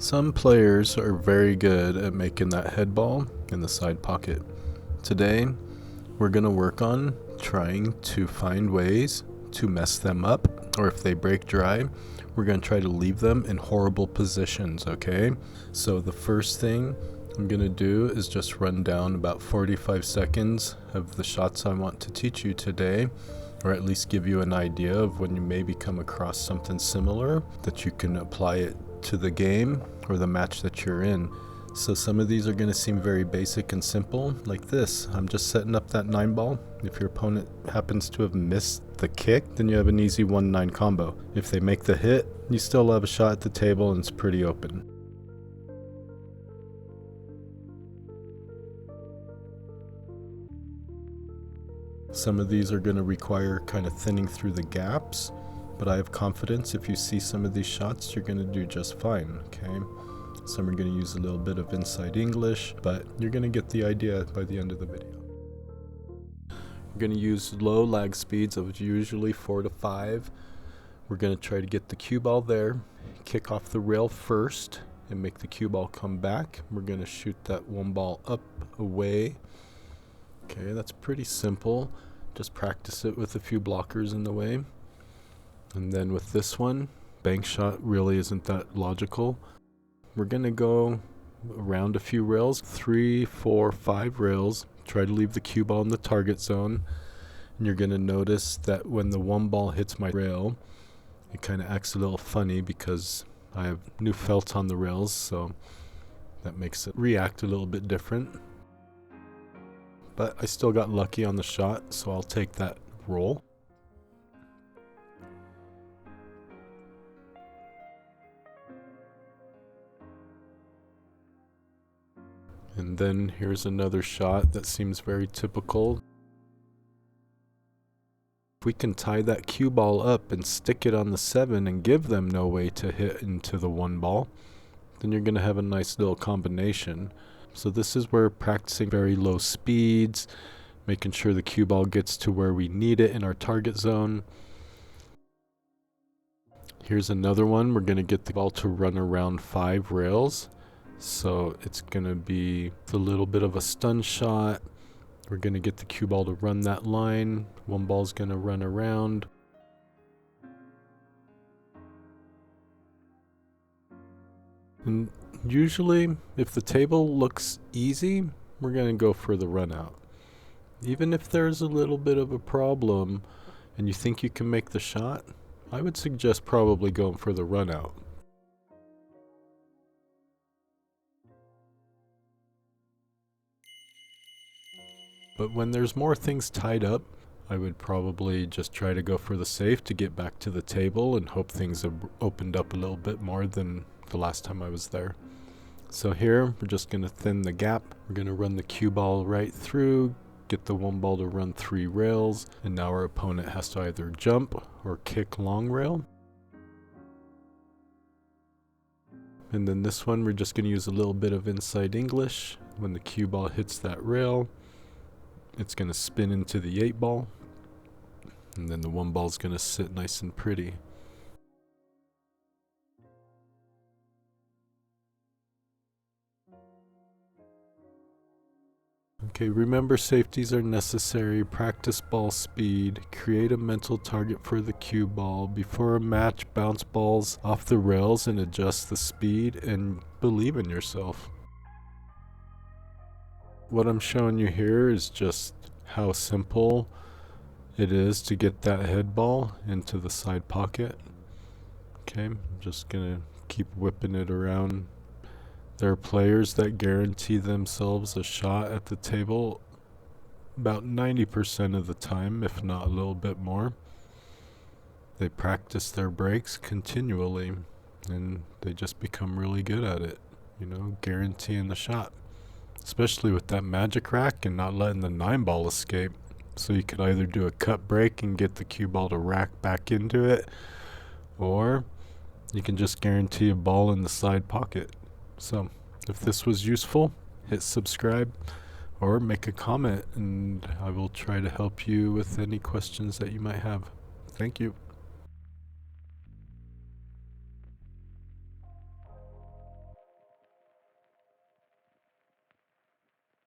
Some players are very good at making that head ball in the side pocket. Today, we're going to work on trying to find ways to mess them up, or if they break dry, we're going to try to leave them in horrible positions, okay? So the first thing I'm going to do is just run down about 45 seconds of the shots I want to teach you today, or at least give you an idea of when you maybe come across something similar that you can apply it to the game or the match that you're in. So some of these are going to seem very basic and simple, like this. I'm just setting up that 9 ball. If your opponent happens to have missed the kick, then you have an easy 1-9 combo. If they make the hit, you still have a shot at the table and it's pretty open. Some of these are going to require kind of thinning through the gaps, but I have confidence if you see some of these shots, you're going to do just fine, okay? Some are going to use a little bit of inside English, but you're going to get the idea by the end of the video. We're going to use low lag speeds of usually 4 to 5. We're going to try to get the cue ball there, kick off the rail first, and make the cue ball come back. We're going to shoot that 1 ball up, away. Okay, that's pretty simple. Just practice it with a few blockers in the way. And then with this one, bank shot really isn't that logical. We're going to go around a few rails, 3, 4, 5 rails. Try to leave the cue ball in the target zone. And you're going to notice that when the 1 ball hits my rail, it kind of acts a little funny because I have new felt on the rails, so that makes it react a little bit different. But I still got lucky on the shot, so I'll take that roll. And then here's another shot that seems very typical. If we can tie that cue ball up and stick it on the 7 and give them no way to hit into the 1 ball, then you're going to have a nice little combination. So this is where practicing very low speeds, making sure the cue ball gets to where we need it in our target zone. Here's another one. We're going to get the ball to run around 5 rails. So it's going to be a little bit of a stun shot. We're going to get the cue ball to run that line. 1 ball's going to run around. And usually, if the table looks easy, we're going to go for the run out. Even if there's a little bit of a problem and you think you can make the shot, I would suggest probably going for the run out. But when there's more things tied up, I would probably just try to go for the safe to get back to the table and hope things have opened up a little bit more than the last time I was there. So here, we're just going to thin the gap. We're going to run the cue ball right through, get the 1 ball to run 3 rails, and now our opponent has to either jump or kick long rail. And then this one, we're just going to use a little bit of inside English. When the cue ball hits that rail, it's going to spin into the 8 ball, and then the 1 ball is going to sit nice and pretty. Okay, remember safeties are necessary. Practice ball speed. Create a mental target for the cue ball. Before a match, bounce balls off the rails and adjust the speed, and believe in yourself. What I'm showing you here is just how simple it is to get that head ball into the side pocket. Okay, I'm just gonna keep whipping it around. There are players that guarantee themselves a shot at the table about 90% of the time, if not a little bit more. They practice their breaks continually and they just become really good at it, you know, guaranteeing the shot. Especially with that magic rack and not letting the 9 ball escape. So you could either do a cut break and get the cue ball to rack back into it, or you can just guarantee a ball in the side pocket. So if this was useful, hit subscribe or make a comment and I will try to help you with any questions that you might have. Thank you.